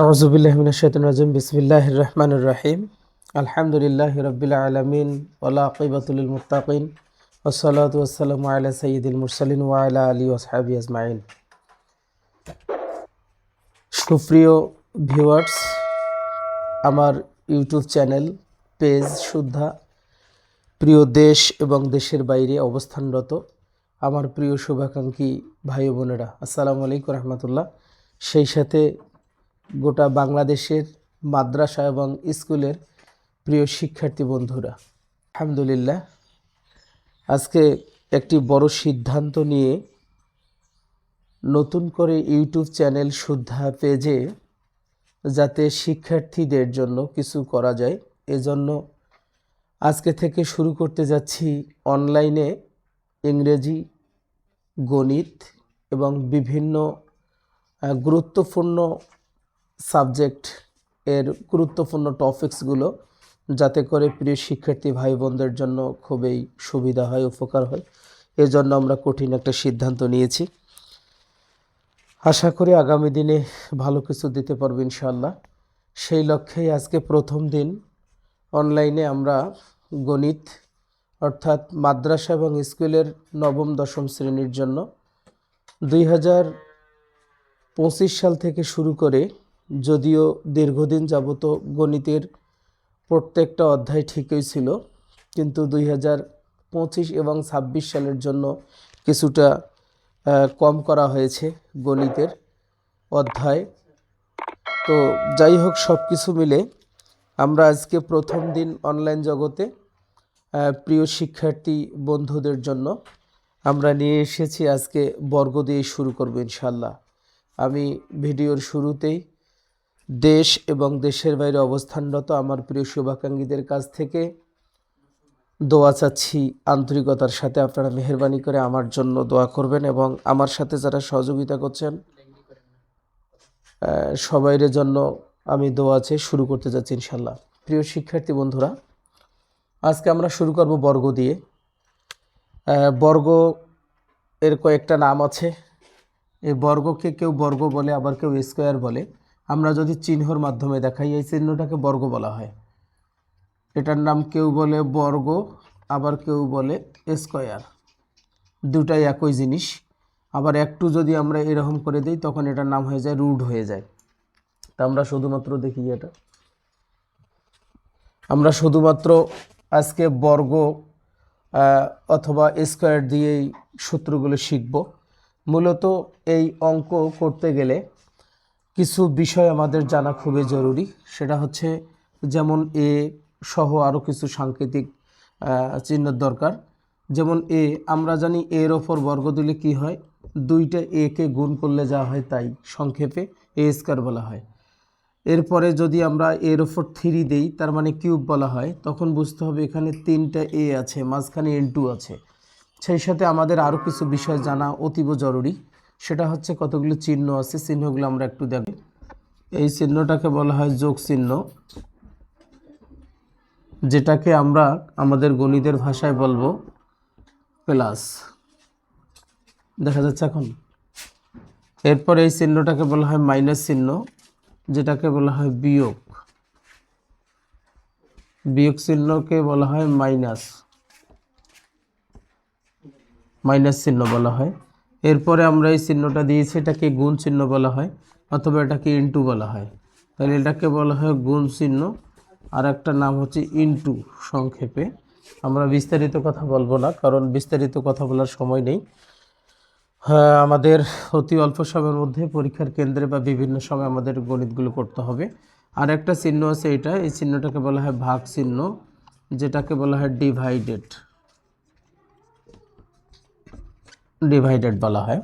আউযুবিল্লাহি মিনাশ শাইতানির রাজিম বিসমিল্লাহির রহমানির রহিম আলহামদুলিল্লাহি রাব্বিল আলামিন ওয়াল আকিবাতুল লিল মুত্তাকিন ওয়াসসালাতু ওয়াসসালামু আলা সাইয়্যিদিল মুরসালিন ওয়া আলা আলিহি ওয়া সাহবিহি আজমাইন। সুপ্রিয় ভিউয়ার্স, আমার ইউটিউব চ্যানেল পেজ শুদ্ধা প্রিয় দেশ এবং দেশের বাইরে অবস্থানরত আমার প্রিয় শুভাকাঙ্ক্ষী ভাই বোনেরা, আসসালামু আলাইকুম রহমতুল্লাহ। সেই সাথে গোটা বাংলাদেশের মাদ্রাসা এবং স্কুলের প্রিয় শিক্ষার্থী বন্ধুরা, আলহামদুলিল্লাহ আজকে একটি বড় সিদ্ধান্ত নিয়ে নতুন করে ইউটিউব চ্যানেল শুদ্ধা পেজে যাতে শিক্ষার্থীদের জন্য কিছু করা যায়, এজন্য আজকে থেকে শুরু করতে যাচ্ছি অনলাইনে ইংরেজি, গণিত এবং বিভিন্ন গুরুত্বপূর্ণ সাবজেক্ট এর গুরুত্বপূর্ণ টপিকসগুলো যাতে করে প্রিয় শিক্ষার্থী ভাই বোনদের জন্য খুবই সুবিধা হয়, উপকার হয়। এজন্য আমরা কঠিন একটা সিদ্ধান্ত নিয়েছি। আশা করি আগামী দিনে ভালো কিছু দিতে পারবো ইনশাআল্লাহ। সেই লক্ষ্যেই আজকে প্রথম দিন অনলাইনে আমরা গণিত অর্থাৎ মাদ্রাসা এবং স্কুলের নবম দশম শ্রেণীর জন্য 2025 সাল থেকে শুরু করে, যদিও দীর্ঘদিন যাবত গণিতের প্রত্যেকটা অধ্যায় ঠিকই ছিল, কিন্তু 2025 এবং 26 সালের জন্য কিছুটা কম করা হয়েছে গণিতের অধ্যায়। তো যাই হোক, সব কিছু মিলে আমরা আজকে প্রথম দিন অনলাইন জগতে প্রিয় শিক্ষার্থী বন্ধুদের জন্য আমরা নিয়ে এসেছি আজকে বর্গ দিয়ে শুরু করব ইনশাআল্লাহ। আমি ভিডিওর শুরুতেই দেশ এবং দেশের বাইরে অবস্থানরত আমার প্রিয় শুভাকাঙ্ক্ষীদের কাছ থেকে দোয়া চাচ্ছি আন্তরিকতার সাথে। আপনারা মেহেরবানি করে আমার জন্য দোয়া করবেন এবং আমার সাথে যারা সহযোগিতা করছেন সবাইয়ের জন্য আমি দোয়া চেয়ে শুরু করতে যাচ্ছি ইনশাআল্লাহ। প্রিয় শিক্ষার্থী বন্ধুরা, আজকে আমরা শুরু করব বর্গ দিয়ে। বর্গ এর কয়েকটা নাম আছে। এই বর্গকে কেউ বর্গ বলে, আবার কেউ স্কোয়ার বলে। আমরা যদি চিহ্নর মাধ্যমে দেখাই, এই চিহ্নটাকে বর্গ বলা হয়। এটার নাম কেউ বলে বর্গ, আবার কেউ বলে স্কোয়ার। দুটাই একই জিনিস। আবার একটু যদি আমরা এরকম করে দিই তখন এটার নাম হয়ে যায় রুট হয়ে যায়। তা আমরা শুধুমাত্র দেখি এটা, আমরা শুধুমাত্র আজকে বর্গ অথবা স্কোয়ার দিয়েই সূত্রগুলো শিখব। মূলত এই অঙ্ক করতে গেলে কিছু বিষয় আমাদের জানা খুবই জরুরি। সেটা হচ্ছে যেমন এ সহ আরও কিছু সাংকেতিক চিহ্নের দরকার। যেমন এ, আমরা জানি এর ওপর বর্গ দিলে কি হয়, দুইটা এ কে গুণ করলে যা হয় তাই সংক্ষেপে এ স্কোয়ার বলা হয়। এরপরে যদি আমরা এর ওপর 3 দেই, তার মানে কিউব বলা হয়। তখন বুঝতে হবে এখানে 3টা এ আছে, মাঝখানে n2 আছে। সেই সাথে আমাদের আরও কিছু বিষয় জানা অতীব জরুরি। সেটা হচ্ছে কতগুলো চিহ্ন আছে, চিহ্নগুলো আমরা একটু দেখব। এই চিহ্নটাকে বলা হয় যোগ চিহ্ন, যেটাকে আমরা আমাদের গণিতের ভাষায় বলবো প্লাস। দেখা যাচ্ছে এখন। এরপরে এই চিহ্নটাকে বলা হয় মাইনাস চিহ্ন, যেটাকে বলা হয় বিয়োগ। বিয়োগ চিহ্নকে বলা হয় মাইনাস, মাইনাস চিহ্ন বলা হয়। এরপরে আমরা এই চিহ্নটা দিয়েছি, এটাকে গুণ চিহ্ন বলা হয়, অথবা এটাকে ইনটু বলা হয়। তাহলে এটাকে বলা হয় গুণ চিহ্ন, আর একটা নাম হচ্ছে ইনটু সংক্ষেপে। আমরা বিস্তারিত কথা বলবো না, কারণ বিস্তারিত কথা বলার সময় নেই। হ্যাঁ, আমাদের অতি অল্প সময়ের মধ্যে পরীক্ষার কেন্দ্রে বা বিভিন্ন সময় আমাদের গণিতগুলো করতে হবে। আর একটা চিহ্ন আছে, এটা এই চিহ্নটাকে বলা হয় ভাগ চিহ্ন, যেটাকে বলা হয় ডিভাইডেড, ডিভাইডেড বলা হয়।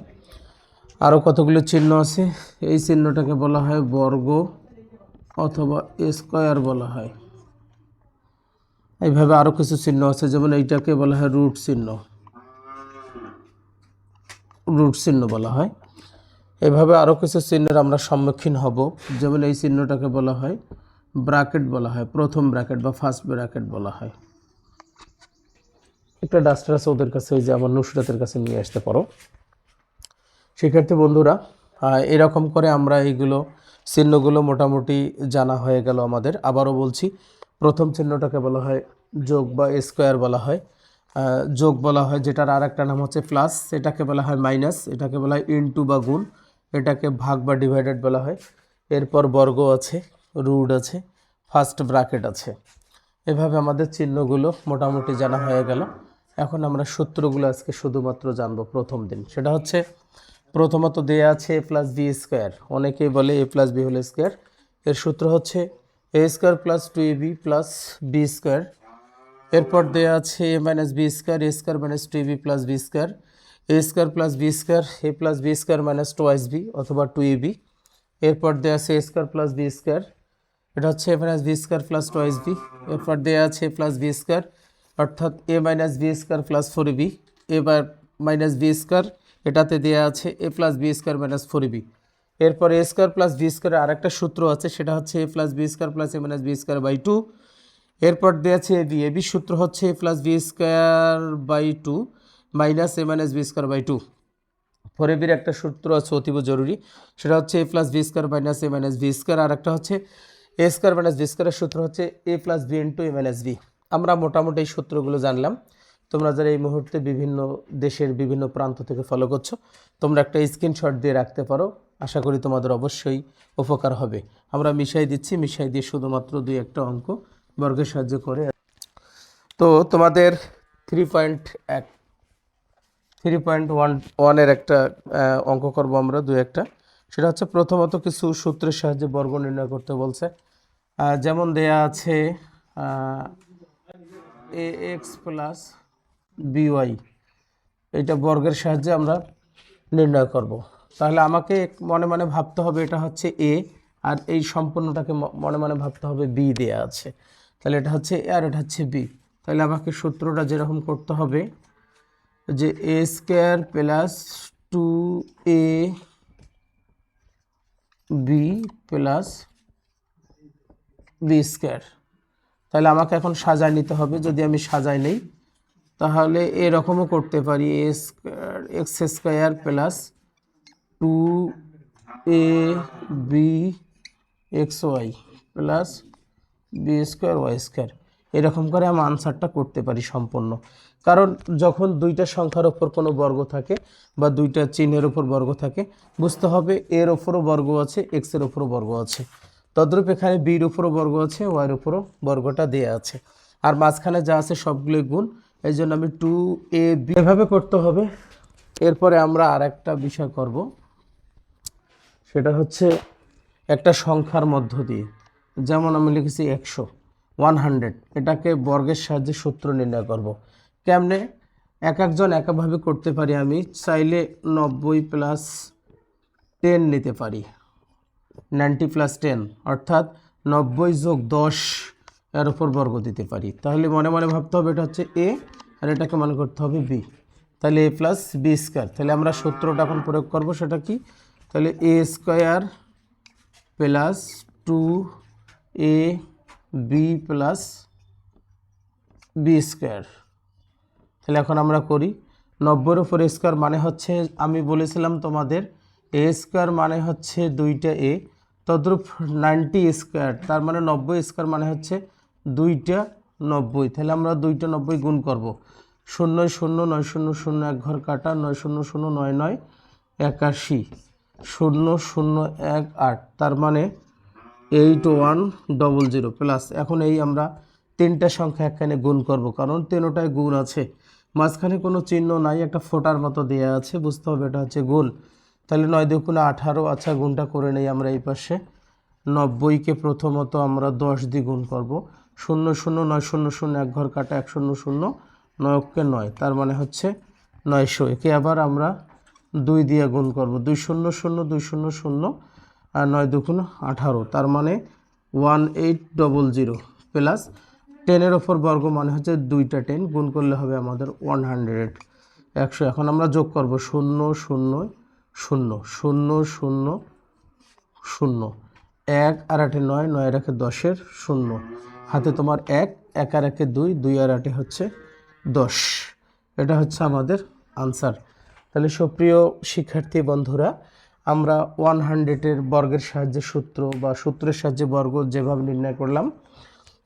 আরও কতগুলো চিহ্ন আছে। এই চিহ্নটাকে বলা হয় বর্গ অথবা স্কোয়ার বলা হয়। এইভাবে আরও কিছু চিহ্ন আছে, যেমন এইটাকে বলা হয় রুট চিহ্ন, রুট চিহ্ন বলা হয়। এভাবে আরও কিছু চিহ্নের আমরা সম্মুখীন হব। যেমন এই চিহ্নটাকে বলা হয় ব্র্যাকেট বলা হয়, প্রথম ব্র্যাকেট বা ফার্স্ট ব্র্যাকেট বলা হয়। একটা ডাস্টার আছে ওদের কাছে, ওই যে আমার নুসরাতের কাছে নিয়ে আসতে পারো। শিক্ষার্থী বন্ধুরা, এরকম করে আমরা এইগুলো চিহ্নগুলো মোটামুটি জানা হয়ে গেল আমাদের। আবারও বলছি, প্রথম চিহ্নটাকে বলা হয় যোগ বা স্কোয়ার বলা হয়, যোগ বলা হয়, যেটার আর একটা নাম হচ্ছে প্লাস, এটাকে বলা হয় মাইনাস, এটাকে বলা হয় ইনটু বা গুণ, এটাকে ভাগ বা ডিভাইডেড বলা হয়। এরপর বর্গ আছে, রুট আছে, ফার্স্ট ব্র্যাকেট আছে। এভাবে আমাদের চিহ্নগুলো মোটামুটি জানা হয়ে গেল। এখন আমরা সূত্রগুলো আজকে শুধুমাত্র জানবো প্রথম দিন। সেটা হচ্ছে, প্রথমত দেয়া আছে এ প্লাস বি স্কোয়ার, অনেকেই বলে A plus B whole square. এর সূত্র হচ্ছে A square plus two A B plus B square. এরপর দেয়া আছে A minus B square, A square minus two A B plus B square, A square plus B square, A plus B square minus twice B অথবা two A B. এরপর দেয়া আছে A square plus B square, এটা হচ্ছে A minus B square plus twice B. এরপর দেওয়া আছে A plus B square, অর্থাৎ A minus B square plus four B. এবার মাইনাস বি স্কোয়ার, এটাতে দেওয়া আছে A plus B square minus four B. এরপর এ স্কোয়ার প্লাস বি স্কোয়ারের আরেকটা সূত্র আছে, সেটা হচ্ছে A plus B square plus A minus B square by two. এরপর দেওয়া আছে এবি, এবির সূত্র হচ্ছে A plus B square by two minus A minus B square by two. Four এবির একটা সূত্র আছে অতীব জরুরি, সেটা হচ্ছে A plus B square minus A minus B square, আর একটা হচ্ছে এ স্কোয়ার মাইনাস বি স্কোয়ারের সূত্র হচ্ছে A plus B into A minus B. আমরা মোটামুটি এই সূত্রগুলো জানলাম। তোমরা যারা এই মুহূর্তে বিভিন্ন দেশের বিভিন্ন প্রান্ত থেকে ফলো করছো, তোমরা একটা স্ক্রিনশট দিয়ে রাখতে পারো, আশা করি তোমাদের অবশ্যই উপকার হবে। আমরা মিশাই দিচ্ছি, মিশাই দিয়ে শুধুমাত্র দুই একটা অঙ্ক বর্গের সাহায্য করে। তো তোমাদের 3.1 এর একটা অঙ্ক করব আমরা, দুই একটা। সেটা হচ্ছে প্রথমত কিছু সূত্রের সাহায্যে বর্গ নির্ণয় করতে বলছে। যেমন দেয়া আছে এ এক্স প্লাস বিওয়াই, এটা বর্গের সাহায্যে আমরা নির্ণয় করব। তাহলে আমাকে মনে মনে ভাবতে হবে এটা হচ্ছে এ, আর এই সম্পূর্ণটাকে মনে মনে ভাবতে হবে বি দেয়া আছে। তাহলে এটা হচ্ছে এ আর এটা হচ্ছে বি। তাহলে আমাকে সূত্রটা যেরকম করতে হবে যে এ square plus two A B plus B square. তাহলে আমাকে এখন সাজায় নিতে হবে। যদি আমি সাজাই নেই তাহলে এরকমও করতে পারি, A square X square plus two A B X Y plus B square Y square. এরকম করে আমি আনসারটা করতে পারি সম্পূর্ণ। কারণ যখন দুইটা সংখ্যার ওপর কোনো বর্গ থাকে বা দুইটা চিহ্নের ওপর বর্গ থাকে, বুঝতে হবে এর ওপরও বর্গ আছে, এক্সের ওপরও বর্গ আছে। তদ্রূপ এখানে বির উপরও বর্গ আছে, ওয়াইয়ের উপরও বর্গটা দেয়া আছে, আর মাঝখানে যা আছে সবগুলোই গুণ। এই জন্য আমি টু এ বি এভাবে করতে হবে। এরপরে আমরা আর একটা বিষয় করব, সেটা হচ্ছে একটা সংখ্যার মধ্য দিয়ে, যেমন আমি লিখেছি 100, এটাকে বর্গের সাহায্যে সূত্র নির্ণয় করব। কেমনে? একজন একভাবে করতে পারি। আমি চাইলে 90 প্লাস 10 নিতে পারি, 90 প্লাস 10, অর্থাৎ 90 যোগ 10 এর উপর বর্গ দিতে পারি। তাহলে মনে মনে ভাবতে হবে এটা হচ্ছে এ, আর এটাকে মনে করতে হবে বি। তাহলে এ প্লাস বি স্কোয়ার। তাহলে আমরা সূত্রটা এখন প্রয়োগ করব, সেটা কি? তাহলে এ square plus two A B plus B square. তাহলে এখন আমরা করি 90-এর উপর স্কোয়ার মানে হচ্ছে, আমি বলেছিলাম তোমাদের এ স্কোয়ার মানে হচ্ছে দুইটা এ, তদ্রূপ 90 স্কোয়ার, তার মানে 90 স্কোয়ার মানে হচ্ছে দুইটা 90। তাহলে আমরা দুইটা 90 গুণ করব। 0 0 9 0 0 এক ঘর কাটা, 9 0 0 9 9 81, 0 0 1 8, তার মানে 8100 প্লাস। এখন এই আমরা তিনটা সংখ্যা এখানে গুণ করব, কারণ তিনটায় গুণ আছে, মাঝখানে কোনো চিহ্ন নাই, একটা ফোটার মতো দেয়া আছে, বুঝতে হবে এটা হচ্ছে গুণ। তাহলে 9 দুগুণে 18। আচ্ছা, গুণটা করে নেই আমরা এই পাশে। 90কে প্রথমত আমরা 10 দিয়ে গুণ করব। 0 0 9 0 0 এক ঘর কাটা, 1 0 0 9কে 9, তার মানে হচ্ছে 900। একে আবার আমরা 2 দিয়ে গুণ করব, 2 0 0 2 0 0 আর 9 দুগুণ 18, তার মানে 1800 প্লাস 10-এর ওপর বর্গ মানে হচ্ছে দুইটা 10 গুণ করলে হবে আমাদের 100, 100। এখন আমরা যোগ করব 0 0 0 0 0 0, 1 আর 8 9, 9 আর 1 10-এর 0, হাতে তোমার 1, 1 আর 1 2, 2 আর 8 হচ্ছে 10। এটা হচ্ছে আমাদের আনসার। তাহলে সুপ্রিয় শিক্ষার্থী বন্ধুরা, আমরা 100-এর বর্গের সাহায্যে সূত্র বা সূত্রের সাহায্যে বর্গ যেভাবে নির্ণয় করলাম,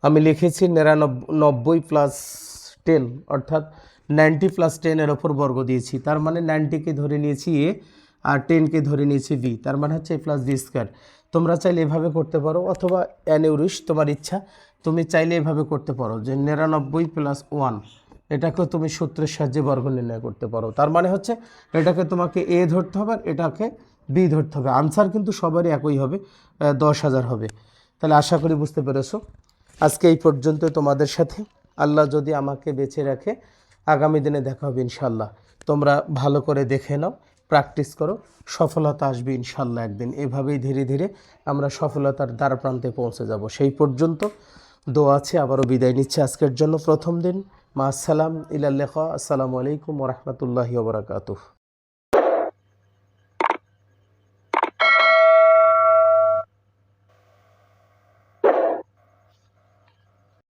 আমি লিখেছি 99 প্লাস 10 অর্থাৎ 90 প্লাস 10 এর ওপর বর্গ দিয়েছি। তার মানে 90কে ধরে নিয়েছি এ আর 10কে ধরে নিয়েছি বি, তার মানে হচ্ছে এ প্লাস বি স্কোয়ার। তোমরা চাইলে এভাবে করতে পারো, অথবা অ্যানিউরিস তোমার ইচ্ছা, তুমি চাইলে এভাবে করতে পারো যে 99 প্লাস 1 এটাকেও তুমি সূত্রের সাহায্যে বর্গ নির্ণয় করতে পারো। তার মানে হচ্ছে এটাকে তোমাকে এ ধরতে হবে আর এটাকে বি ধরতে হবে। আনসার কিন্তু সবারই একই হবে, 10,000 হবে। তাহলে আশা করি বুঝতে পেরেছো। আজকে এই পর্যন্ত তোমাদের সাথে, আল্লাহ যদি আমাকে বেঁচে রাখে আগামী দিনে দেখা হবে ইনশাল্লাহ। তোমরা ভালো করে দেখে নাও, প্র্যাকটিস করো, সফলতা আসবে ইনশাল্লাহ একদিন। এভাবেই ধীরে ধীরে আমরা সফলতার দ্বার প্রান্তে পৌঁছে যাব। সেই পর্যন্ত দোয়া আছে, আবারও বিদায় নিচ্ছে আজকের জন্য। প্রথম দিন, মা আসসালাম, ইলাল লিকা, আসসালামু আলাইকুম ওয়া রাহমাতুল্লাহি ওয়া বারাকাতুহু।